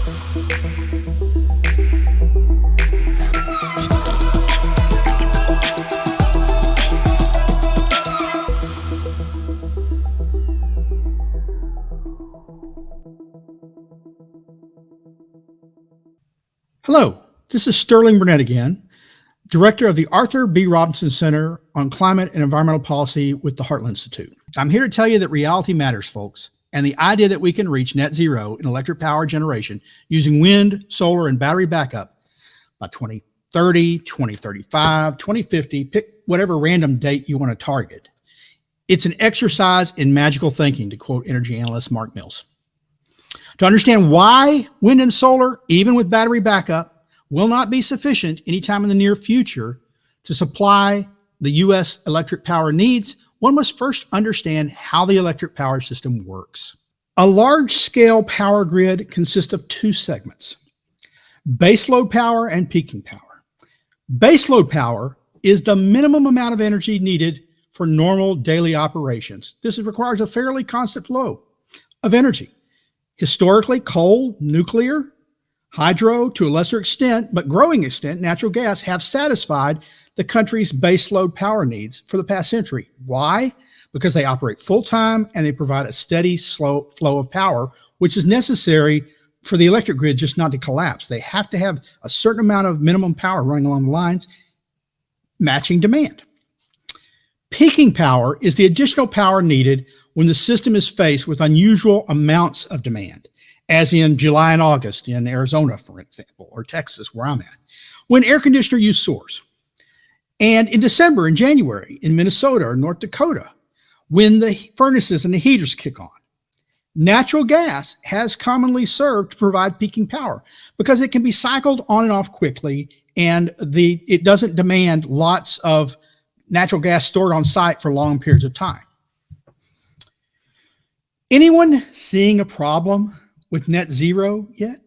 Hello, this is Sterling Burnett again, Director of the Arthur B. Robinson Center on Climate and Environmental Policy with the Heartland Institute. I'm here to tell you that reality matters, folks, and the idea that we can reach net zero in electric power generation using wind, solar, and battery backup by 2030, 2035, 2050, pick whatever random date you want to target. It's an exercise in magical thinking, to quote energy analyst Mark Mills. To understand why wind and solar, even with battery backup, will not be sufficient anytime in the near future to supply the U.S. electric power needs, one must first understand how the electric power system works. A large-scale power grid consists of two segments: baseload power and peaking power. Baseload power is the minimum amount of energy needed for normal daily operations. This requires a fairly constant flow of energy. Historically, coal, nuclear, hydro, to a lesser extent, but growing extent, natural gas have satisfied the country's baseload power needs for the past century. Why? Because they operate full-time and they provide a steady, slow flow of power, which is necessary for the electric grid just not to collapse. They have to have a certain amount of minimum power running along the lines, matching demand. Peaking power is the additional power needed when the system is faced with unusual amounts of demand, as in July and August in Arizona, for example, or Texas, where I'm at, when air conditioner use soars. And in December and January in Minnesota or North Dakota, when the furnaces and the heaters kick on. Natural gas has commonly served to provide peaking power because it can be cycled on and off quickly, and it doesn't demand lots of natural gas stored on site for long periods of time. Anyone seeing a problem with net zero yet?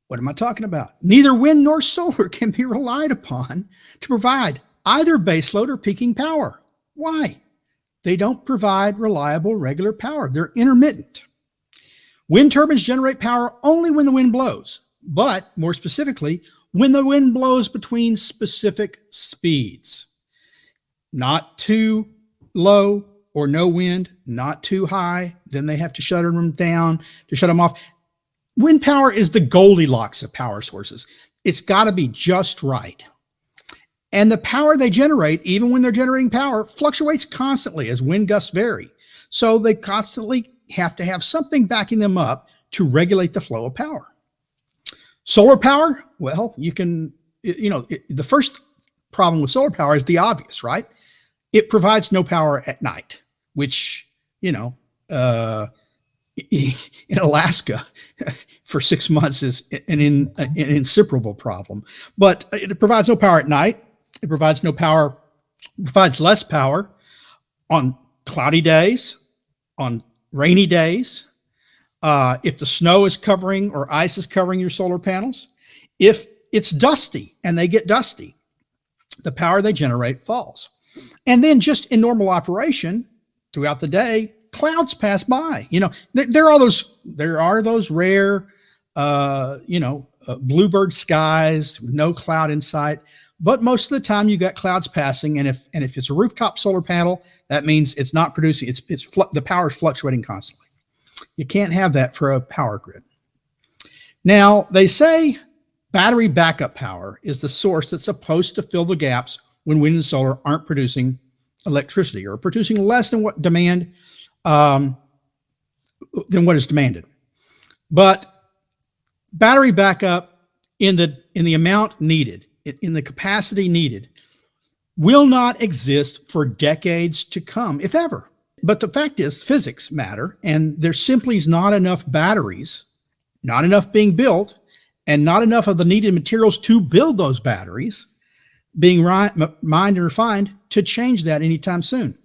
What am I talking about? Neither wind nor solar can be relied upon to provide either baseload or peaking power. Why? They don't provide reliable, regular power. They're intermittent. Wind turbines generate power only when the wind blows, but more specifically, when the wind blows between specific speeds. Not too low or no wind, not too high, then they have to shut them down, to shut them off. Wind power is the Goldilocks of power sources. It's got to be just right. And the power they generate, even when they're generating power, fluctuates constantly as wind gusts vary. So they constantly have to have something backing them up to regulate the flow of power. Solar power, well, the first problem with solar power is the obvious, right? It provides no power at night, which, in Alaska for 6 months is an insuperable problem. But it provides no power at night. It provides less power on cloudy days, on rainy days. If the snow is covering or ice is covering your solar panels, if it's dusty and they get dusty, the power they generate falls. And then just in normal operation throughout the day, clouds pass by. There are those rare, bluebird skies, no cloud in sight. But most of the time you got clouds passing. And if it's a rooftop solar panel, that means it's not producing, the power is fluctuating constantly. You can't have that for a power grid. Now, they say battery backup power is the source that's supposed to fill the gaps when wind and solar aren't producing electricity or producing less than what is demanded. But battery backup in the amount needed, in the capacity needed, will not exist for decades to come, if ever. But the fact is, physics matter, and there simply is not enough batteries, not enough being built, and not enough of the needed materials to build those batteries being mined and refined to change that anytime soon.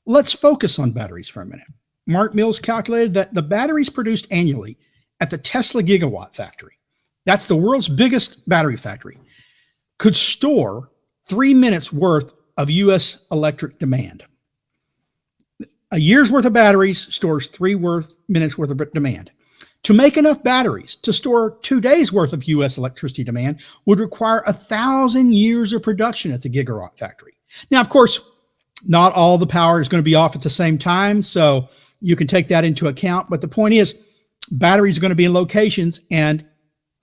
Let's focus on batteries for a minute. Mark Mills calculated that the batteries produced annually at the Tesla Gigawatt factory, that's the world's biggest battery factory, could store 3 minutes worth of U.S. electric demand. A year's worth of batteries stores 3 minutes worth of demand. To make enough batteries to store 2 days worth of U.S. electricity demand would require 1,000 years of production at the gigawatt factory. Now, of course, not all the power is going to be off at the same time, so you can take that into account. But the point is, batteries are going to be in locations, and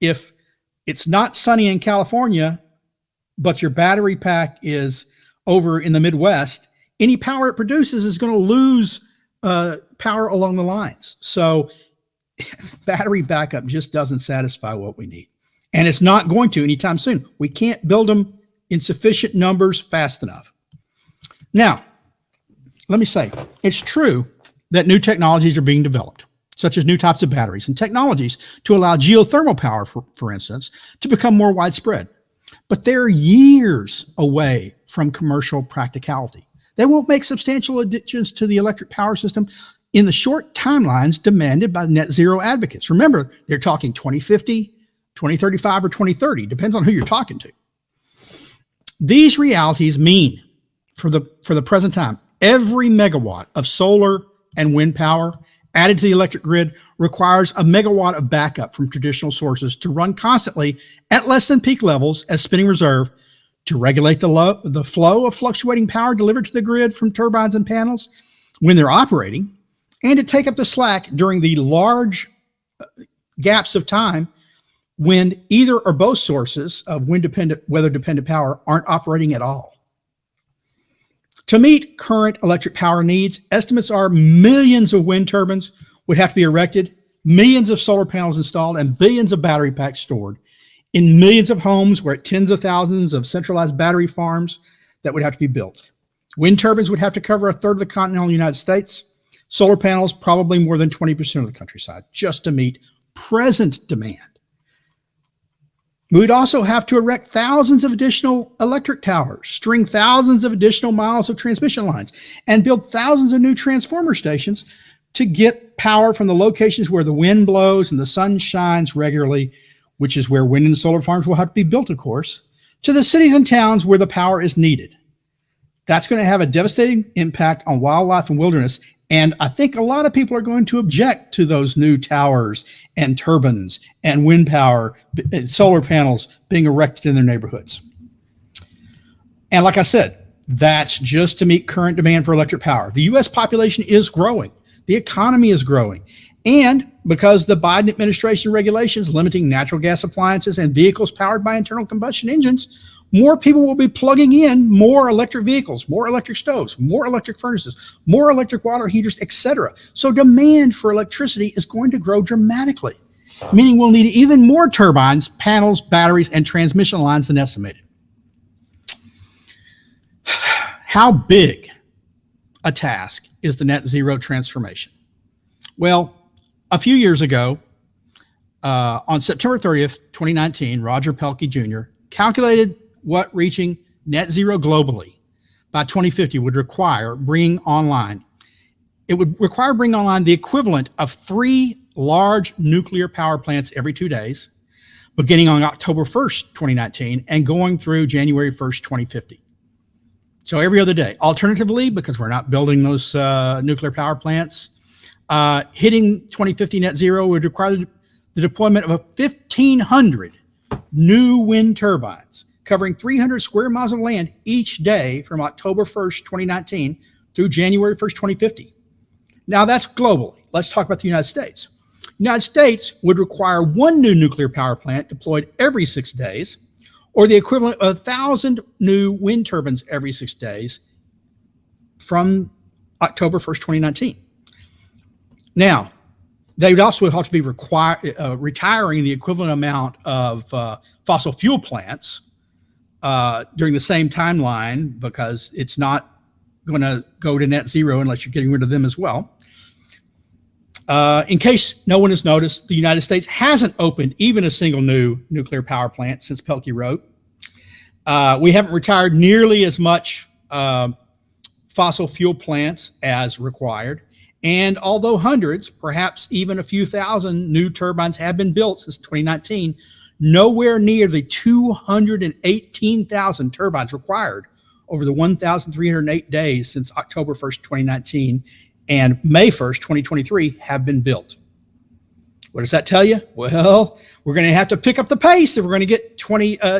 if it's not sunny in California, but your battery pack is over in the Midwest, any power it produces is going to lose power along the lines. So battery backup just doesn't satisfy what we need. And it's not going to anytime soon. We can't build them in sufficient numbers fast enough. Now, let me say, it's true that new technologies are being developed, such as new types of batteries and technologies to allow geothermal power, for instance, to become more widespread. But they're years away from commercial practicality. They won't make substantial additions to the electric power system in the short timelines demanded by net zero advocates. Remember, they're talking 2050, 2035, or 2030, depends on who you're talking to. These realities mean, for the present time, every megawatt of solar and wind power added to the electric grid requires a megawatt of backup from traditional sources to run constantly at less than peak levels as spinning reserve to regulate the flow of fluctuating power delivered to the grid from turbines and panels when they're operating, and to take up the slack during the large gaps of time when either or both sources of weather-dependent power aren't operating at all. To meet current electric power needs, estimates are millions of wind turbines would have to be erected, millions of solar panels installed, and billions of battery packs stored in millions of homes, where tens of thousands of centralized battery farms that would have to be built. Wind turbines would have to cover a third of the continental United States. Solar panels, probably more than 20% of the countryside, just to meet present demand. We would also have to erect thousands of additional electric towers, string thousands of additional miles of transmission lines, and build thousands of new transformer stations to get power from the locations where the wind blows and the sun shines regularly, which is where wind and solar farms will have to be built, of course, to the cities and towns where the power is needed. That's going to have a devastating impact on wildlife and wilderness. And I think a lot of people are going to object to those new towers and turbines and wind power, solar panels being erected in their neighborhoods. And like I said, that's just to meet current demand for electric power. The U.S. population is growing. The economy is growing. And because the Biden administration regulations limiting natural gas appliances and vehicles powered by internal combustion engines, more people will be plugging in more electric vehicles, more electric stoves, more electric furnaces, more electric water heaters, etc. So demand for electricity is going to grow dramatically, meaning we'll need even more turbines, panels, batteries, and transmission lines than estimated. How big a task is the net zero transformation? Well, a few years ago, on September 30th, 2019, Roger Pelkey Jr. calculated what reaching net zero globally by 2050 would require bringing online. It would require bringing online the equivalent of 3 large nuclear power plants every 2 days, beginning on October 1st, 2019, and going through January 1st, 2050. So every other day. Alternatively, because we're not building those nuclear power plants, hitting 2050 net zero would require the deployment of 1,500 new wind turbines covering 300 square miles of land each day from October 1st, 2019 through January 1st, 2050. Now that's globally. Let's talk about the United States. The United States would require 1 new nuclear power plant deployed every 6 days, or the equivalent of 1,000 new wind turbines every 6 days from October 1st, 2019. Now, they would also have to be retiring the equivalent amount of fossil fuel plants during the same timeline, because it's not going to go to net zero unless you're getting rid of them as well. In case no one has noticed, the United States hasn't opened even a single new nuclear power plant since Pelkey wrote. We haven't retired nearly as much fossil fuel plants as required. And although hundreds, perhaps even a few thousand new turbines have been built since 2019, nowhere near the 218,000 turbines required over the 1,308 days since October 1st, 2019 and May 1st, 2023 have been built. What does that tell you? Well, we're going to have to pick up the pace if we're going to get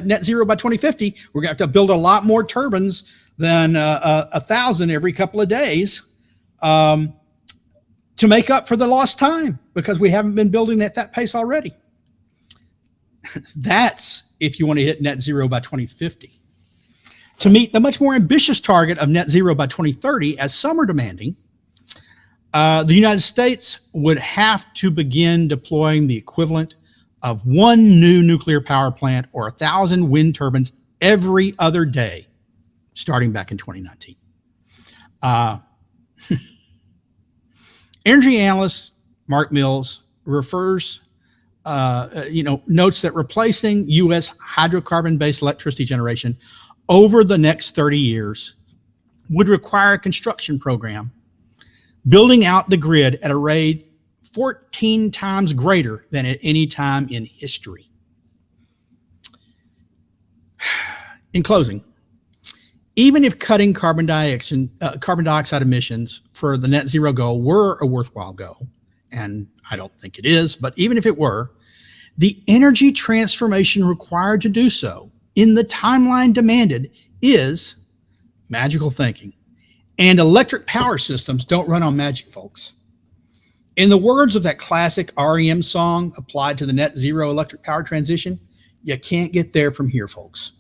net zero by 2050. We're going to have to build a lot more turbines than 1,000 every couple of days to make up for the lost time, because we haven't been building at that pace already. That's if you want to hit net zero by 2050. To meet the much more ambitious target of net zero by 2030, as some are demanding, the United States would have to begin deploying the equivalent of 1 new nuclear power plant or 1,000 wind turbines every other day, starting back in 2019. Energy analyst Mark Mills notes that replacing U.S. hydrocarbon-based electricity generation over the next 30 years would require a construction program building out the grid at a rate 14 times greater than at any time in history. In closing, even if cutting carbon dioxide emissions for the net zero goal were a worthwhile goal, and I don't think it is, but even if it were, the energy transformation required to do so in the timeline demanded is magical thinking. And electric power systems don't run on magic, folks. In the words of that classic REM song applied to the net zero electric power transition, you can't get there from here, folks.